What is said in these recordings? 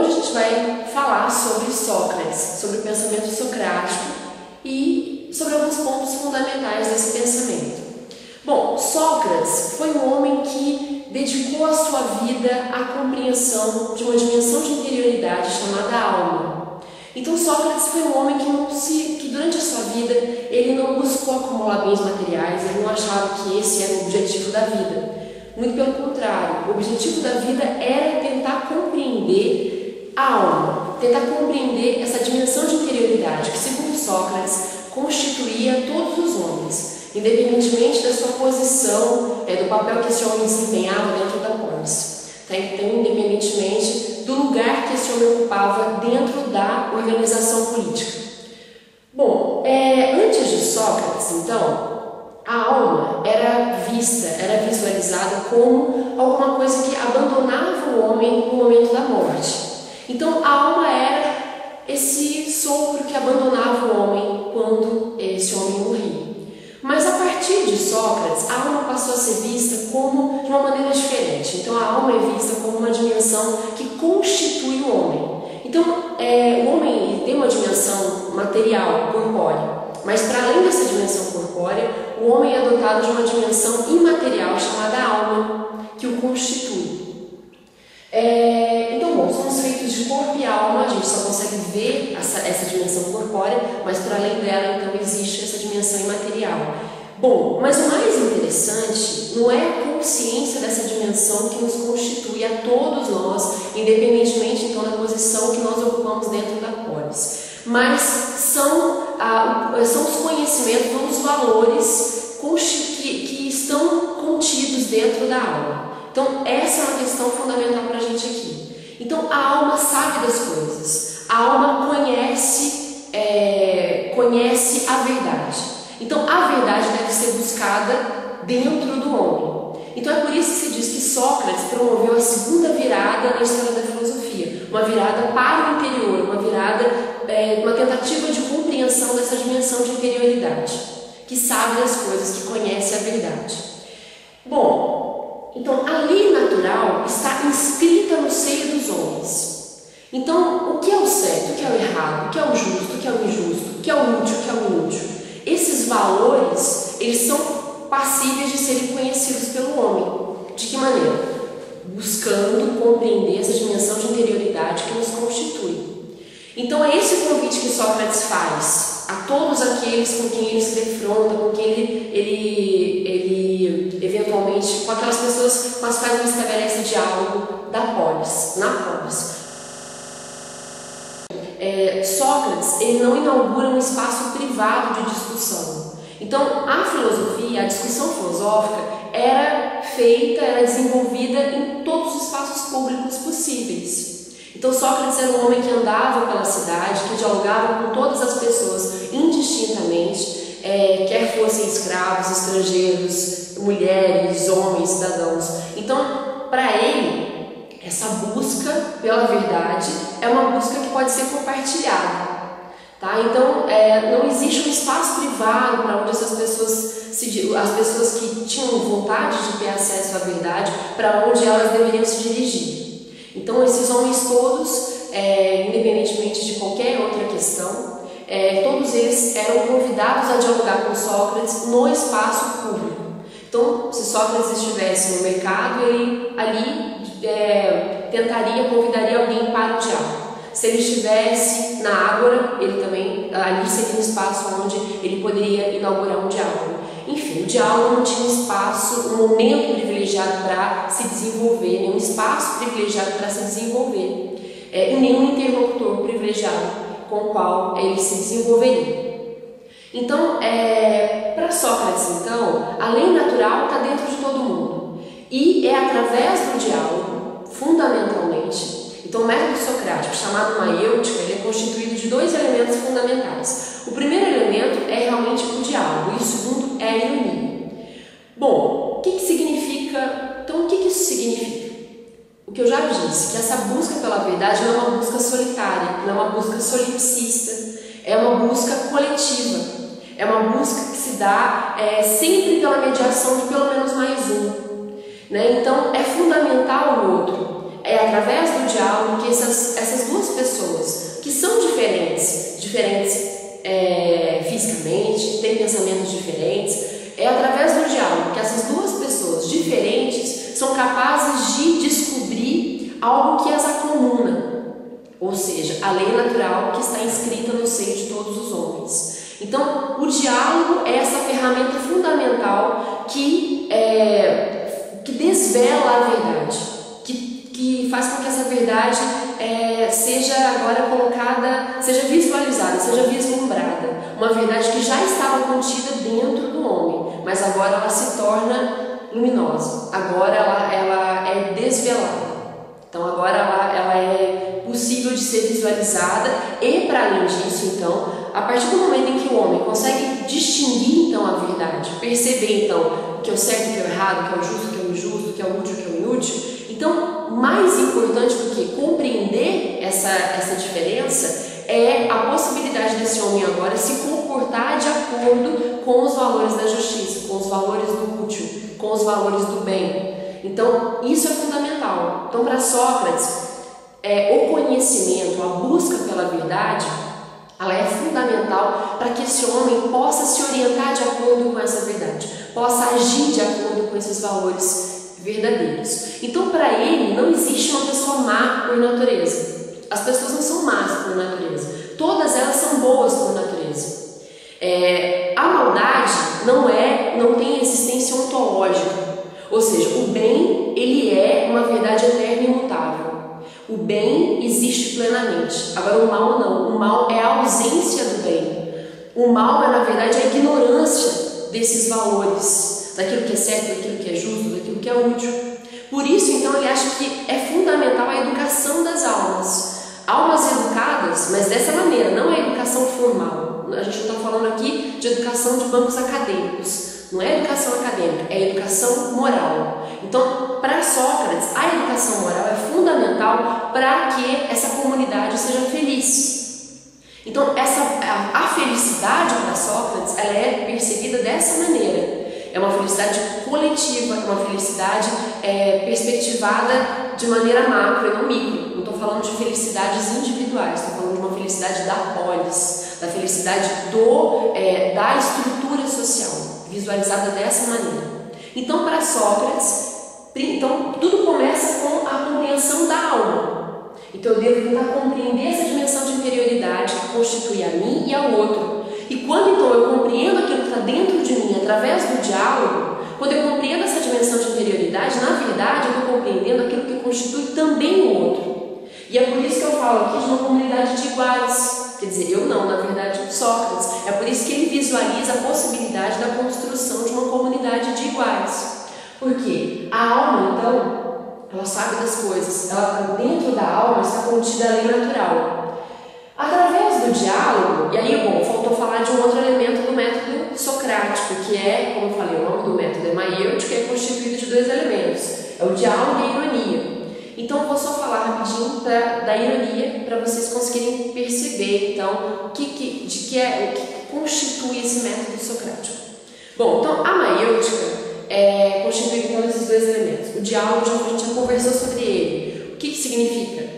hoje a gente vai falar sobre Sócrates, sobre o pensamento socrático e sobre alguns pontos fundamentais desse pensamento. Bom, Sócrates foi um homem que dedicou a sua vida à compreensão de uma dimensão de interioridade chamada alma. Então Sócrates foi um homem que durante a sua vida ele não buscou acumular bens materiais, ele não achava que esse era o objetivo da vida. Muito pelo contrário, o objetivo da vida era tentar compreender a alma, tentar compreender essa dimensão de interioridade que, segundo Sócrates, constituía todos os homens, independentemente da sua posição, do papel que esse homem desempenhava dentro da polis, então, independentemente do lugar que esse homem ocupava dentro da organização política. Bom, antes de Sócrates, então, a alma era visualizada como alguma coisa que abandonava o homem no momento da morte. Então, a alma era esse sopro que abandonava o homem quando esse homem morria. Mas a partir de Sócrates, a alma passou a ser vista como de uma maneira diferente. Então, a alma é vista como uma dimensão que constitui o homem. Então, o homem tem uma dimensão material, corpórea. Mas, para além dessa dimensão corpórea, o homem é dotado de uma dimensão imaterial chamada alma, que o constitui. Então, bom, somos feitos de corpo e alma, a gente só consegue ver essa dimensão corpórea, mas, para além dela, então, existe essa dimensão imaterial. Bom, mas o mais interessante não é a consciência dessa dimensão que nos constitui a todos nós, independentemente, então, da posição que nós ocupamos dentro da polis. Mas são os conhecimentos, são os valores que estão contidos dentro da alma. Então, essa é uma questão fundamental para a gente aqui. Então, a alma sabe das coisas, a alma conhece a verdade. Então, a verdade deve ser buscada dentro do homem. Então, é por isso que se diz que Sócrates promoveu a segunda virada na história da filosofia, uma virada para o interior, uma tentativa de compreensão dessa dimensão de interioridade, que sabe das coisas, que conhece a verdade. Bom, então a lei natural está inscrita no seio dos homens. Então, o que é o certo, o que é o errado, o que é o justo, o que é o injusto, o que é o útil, o que é o inútil, esses valores, eles são passíveis de serem conhecidos pelo homem. De que maneira? Buscando compreender essa dimensão de interioridade que nos constitui. Então é esse o convite que Sócrates faz a todos aqueles com quem ele se defronta, com quem ele eventualmente, com aquelas pessoas com as quais ele estabelece diálogo na polis. Sócrates, ele não inaugura um espaço privado de discussão. Então a filosofia, a discussão filosófica era desenvolvida em todos os espaços públicos possíveis. Então Sócrates era um homem que andava pela cidade, que dialogava com todas as pessoas indistintamente, quer fossem escravos, estrangeiros, mulheres, homens, cidadãos. Então, para ele, essa busca pela verdade é uma busca que pode ser compartilhada. Tá? Então, não existe um espaço privado para onde as pessoas que tinham vontade de ter acesso à verdade, para onde elas deveriam se dirigir. Então, esses homens todos, independentemente de qualquer outra questão, todos eles eram convidados a dialogar com Sócrates no espaço público. Então, se Sócrates estivesse no mercado, ele ali convidaria alguém para o diálogo. Se ele estivesse na ágora, ele também, ali seria um espaço onde ele poderia inaugurar um diálogo. Enfim, o diálogo não tinha um espaço, um momento privilegiado para se desenvolver, nenhum espaço privilegiado para se desenvolver, e nenhum interlocutor privilegiado com o qual ele se desenvolveria. Então, para Sócrates, então, a lei natural está dentro de todo mundo, e é através do diálogo, fundamentalmente. Então, o método socrático, chamado maiêutica, ele é constituído de dois elementos fundamentais. O primeiro elemento é realmente o diálogo, e o segundo é a ironia. Bom, o que significa? Então, o que isso significa? O que eu já disse, que essa busca pela verdade não é uma busca solitária, não é uma busca solipsista, é uma busca coletiva, é uma busca que se dá sempre pela mediação de pelo menos mais um. Né? Então, é fundamental o outro. é através do diálogo que essas duas pessoas, que são diferentes fisicamente, têm pensamentos diferentes, é através do diálogo que essas duas pessoas diferentes são capazes de descobrir algo que as acomuna, ou seja, a lei natural que está inscrita no seio de todos os homens. Então, o diálogo é essa ferramenta fundamental que desvela a verdade, que faz com que essa verdade seja agora colocada, seja visualizada, seja vislumbrada. Uma verdade que já estava contida dentro do homem, mas agora ela se torna luminosa, agora ela é desvelada. Então agora ela é possível de ser visualizada e, para além disso, então, a partir do momento em que o homem consegue distinguir então a verdade, perceber então o que é o certo, o que é o errado, o que é o justo, o que é o injusto, o que é o útil, o que é o inútil, então, mais importante do que compreender essa diferença é a possibilidade desse homem agora se comportar de acordo com os valores da justiça, com os valores do útil, com os valores do bem. Então, isso é fundamental. Então, para Sócrates, o conhecimento, a busca pela verdade, ela é fundamental para que esse homem possa se orientar de acordo com essa verdade, possa agir de acordo com esses valores verdadeiros. Então, para ele, não existe uma pessoa má por natureza. As pessoas não são más por natureza. Todas elas são boas por natureza. A maldade não tem existência ontológica. Ou seja, o bem, ele é uma verdade eterna e imutável. O bem existe plenamente. Agora, o mal não. O mal é a ausência do bem. O mal é, na verdade, a ignorância desses valores, daquilo que é certo, daquilo que é justo, daquilo que é útil. Por isso, então, ele acha que é fundamental a educação das almas. Almas educadas, mas dessa maneira, não é educação formal. A gente não está falando aqui de educação de bancos acadêmicos. Não é educação acadêmica, é educação moral. Então, para Sócrates, a educação moral é fundamental para que essa comunidade seja feliz. Então, a felicidade para Sócrates, ela é percebida dessa maneira. É uma felicidade coletiva, é uma felicidade perspectivada de maneira macro e não micro. Não estou falando de felicidades individuais, estou falando de uma felicidade da polis, da felicidade da estrutura social, visualizada dessa maneira. Então, para Sócrates, tudo começa com a compreensão da alma. Então, eu devo tentar compreender essa dimensão de interioridade que constitui a mim e ao outro. E quando então eu compreendo aquilo que está dentro de mim através do diálogo, quando eu compreendo essa dimensão de interioridade, na verdade eu estou compreendendo aquilo que constitui também o outro. E é por isso que eu falo aqui de uma comunidade de iguais. Quer dizer, eu não, na verdade, Sócrates. É por isso que ele visualiza a possibilidade da construção de uma comunidade de iguais. Porque a alma, então, ela sabe das coisas. Dentro da alma está contida a lei natural. Através do diálogo, e aí, faltou falar de um outro elemento do método socrático, que é, como eu falei, o nome do método é maêutico, que é constituído de dois elementos. É o diálogo e a ironia. Então, eu vou só falar rapidinho da ironia, para vocês conseguirem perceber, então, o que constitui esse método socrático. Bom, então, a maêutica é constituída por esses dois elementos. O diálogo, a gente já conversou sobre ele. O que significa?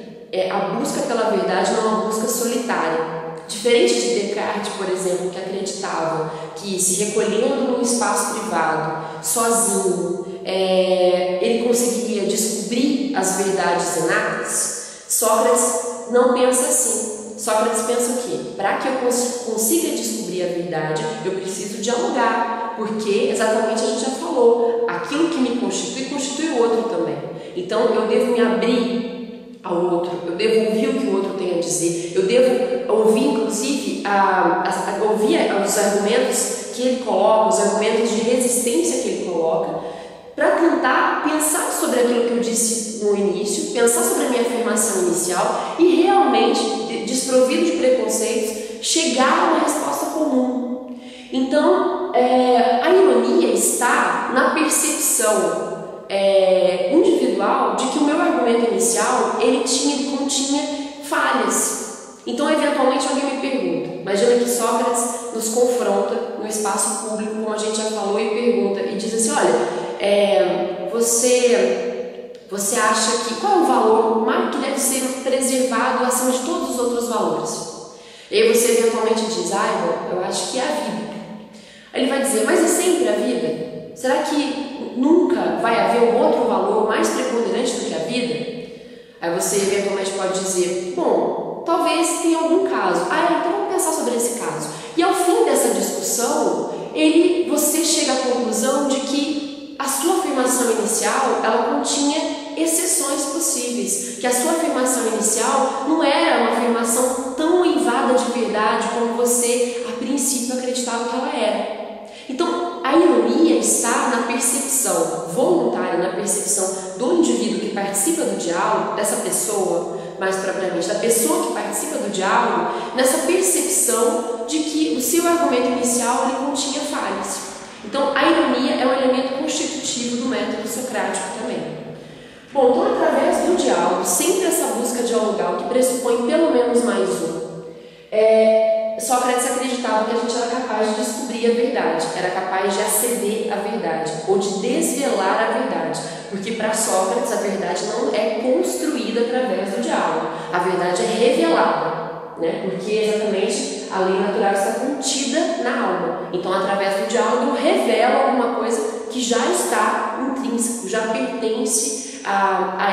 A busca pela verdade não é uma busca solitária. Diferente de Descartes, por exemplo, que acreditava que se recolhendo num espaço privado, sozinho, ele conseguiria descobrir as verdades inatas, Sócrates não pensa assim. Sócrates pensa o quê? Para que eu consiga descobrir a verdade, eu preciso dialogar, porque exatamente a gente já falou, aquilo que me constitui o outro também. Então eu devo me abrir ao outro, eu devo ouvir o que o outro tem a dizer, eu devo ouvir, inclusive, ouvir os argumentos que ele coloca, os argumentos de resistência que ele coloca, para tentar pensar sobre aquilo que eu disse no início, pensar sobre a minha afirmação inicial e realmente, desprovido de preconceitos, chegar a uma resposta comum. Então, a ironia está na percepção individual de que o meu argumento inicial ele continha falhas. Então, eventualmente, alguém me pergunta, imagina que Sócrates nos confronta no espaço público, como a gente já falou, e pergunta, e diz assim, olha, você Você acha que qual é o valor que deve ser preservado acima de todos os outros valores? E aí você eventualmente diz, eu acho que é a vida. Aí ele vai dizer, mas é sempre a vida? Será que nunca vai haver um outro valor mais preponderante do que a vida? Aí você eventualmente pode dizer, bom, talvez tenha algum caso. Então vamos pensar sobre esse caso. E ao fim dessa discussão, você chega à conclusão de que a sua afirmação inicial, ela continha exceções possíveis, que a sua afirmação inicial não era uma afirmação tão invada de verdade como você, a princípio, acreditava que ela era. Então, a ironia está na percepção voluntária, na percepção do indivíduo que participa do diálogo, dessa pessoa, mais propriamente, da pessoa que participa do diálogo, nessa percepção de que o seu argumento inicial ele continha falhas. Então, a ironia é um elemento constitutivo do método socrático também. Bom, então, através do diálogo, sempre essa busca dialogal que pressupõe pelo menos mais um, Sócrates acreditava que a gente era capaz de descobrir a verdade, era capaz de aceder à verdade, ou de desvelar a verdade, porque para Sócrates a verdade não é construída através do diálogo, a verdade é revelada, porque exatamente a lei natural está contida na alma, então através do diálogo eu revelo alguma coisa que já está intrínseco, já pertence a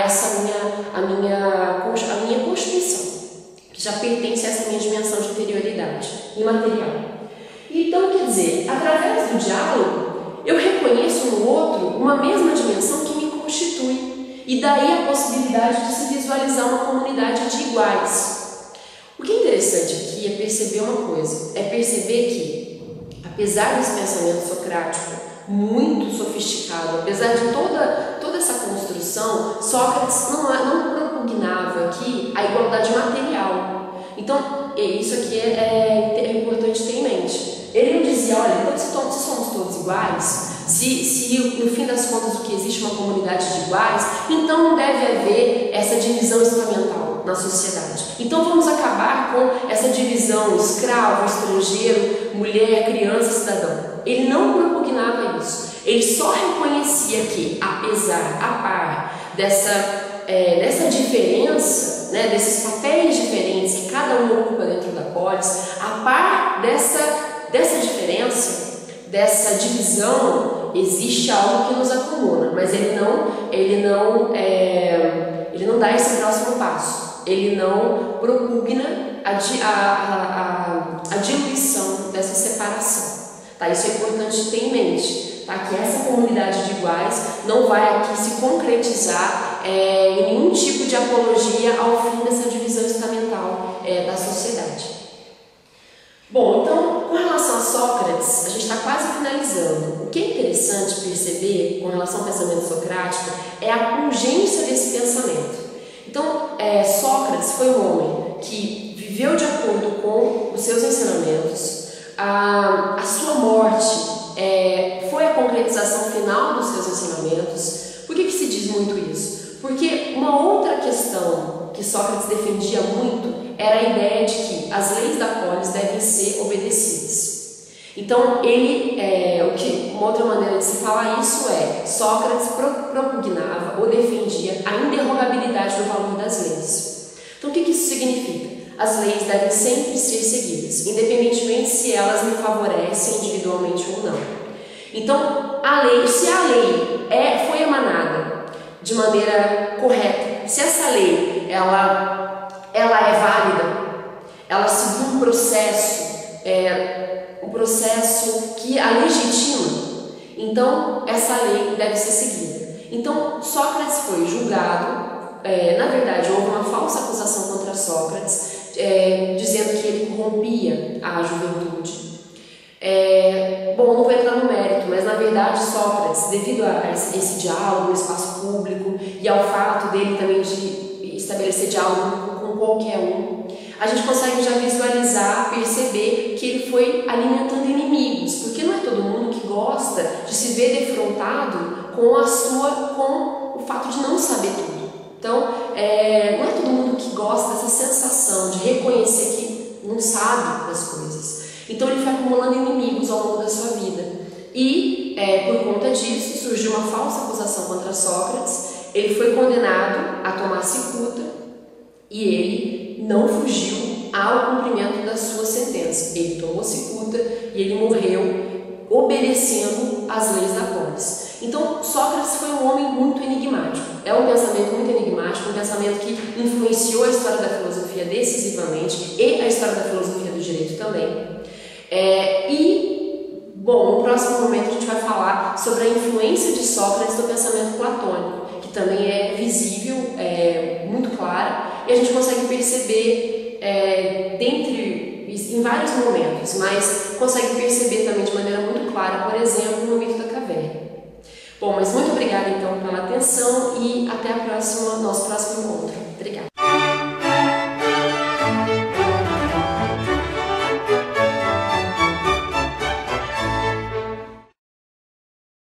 minha constituição, que já pertence a essa minha dimensão de interioridade imaterial. Então, quer dizer, através do diálogo, eu reconheço no outro uma mesma dimensão que me constitui, e daí a possibilidade de se visualizar uma comunidade de iguais. O que é interessante aqui é perceber uma coisa, é perceber que, apesar desse pensamento socrático muito sofisticado, apesar de toda essa construção, Sócrates não propugnava aqui a igualdade material. Então, isso aqui é importante ter em mente. Ele não dizia, olha, então se somos todos iguais, se no fim das contas o que existe é uma comunidade de iguais, então não deve haver essa divisão estamental na sociedade. Então vamos acabar com essa divisão escravo, estrangeiro, mulher, criança, cidadão. Ele não propugnava isso. Ele só reconhecia que, a par dessa diferença, desses papéis diferentes que cada um ocupa dentro da polis, a par dessa diferença, dessa divisão, existe algo que nos acomuna, mas ele não dá esse próximo passo, ele não propugna a diluição dessa separação. Tá? Isso é importante ter em mente, tá? Que essa comunidade de iguais não vai aqui se concretizar em nenhum tipo de apologia ao fim dessa divisão estamental da sociedade. Bom, então, com relação a Sócrates, a gente está quase finalizando. O que é interessante perceber com relação ao pensamento socrático é a pungência desse pensamento. Então, Sócrates foi um homem que viveu de acordo com os seus ensinamentos. A sua morte foi a concretização final dos seus ensinamentos. Por que se diz muito isso? Porque uma outra questão que Sócrates defendia muito era a ideia de que as leis da polis devem ser obedecidas. Então, uma outra maneira de se falar isso Sócrates propugnava ou defendia a inderrogabilidade do valor das leis. Então, o que isso significa? As leis devem sempre ser seguidas, independentemente se elas me favorecem individualmente ou não. Então, se a lei foi emanada de maneira correta, se essa lei ela é válida, ela seguiu um processo que a legitima, então essa lei deve ser seguida. Então, Sócrates foi julgado, na verdade, houve uma falsa acusação contra Sócrates, dizendo que ele corrompia a juventude. Não vou entrar no mérito, mas na verdade Sócrates, devido a esse diálogo no espaço público e ao fato dele também de estabelecer diálogo com qualquer um, a gente consegue já visualizar, perceber que ele foi alimentando inimigos, porque não é todo mundo que gosta de se ver defrontado com o fato de não saber tudo. Então, não é todo mundo que gosta dessa sensação de reconhecer que não sabe das coisas. Então, ele foi acumulando inimigos ao longo da sua vida. E, por conta disso, surgiu uma falsa acusação contra Sócrates ele foi condenado a tomar cicuta e ele não fugiu ao cumprimento da sua sentença. Ele tomou cicuta e ele morreu obedecendo às leis da polis. Então, Sócrates foi um homem muito enigmático. É um pensamento muito enigmático, um pensamento que influenciou a história da filosofia decisivamente e a história da filosofia do direito também. Bom, no próximo momento a gente vai falar sobre a influência de Sócrates no pensamento platônico, que também é visível, muito clara, e a gente consegue perceber em vários momentos, mas consegue perceber também de maneira muito clara, por exemplo, no mito da caverna. Bom, mas muito obrigada então pela atenção e até nosso próximo encontro. Obrigada.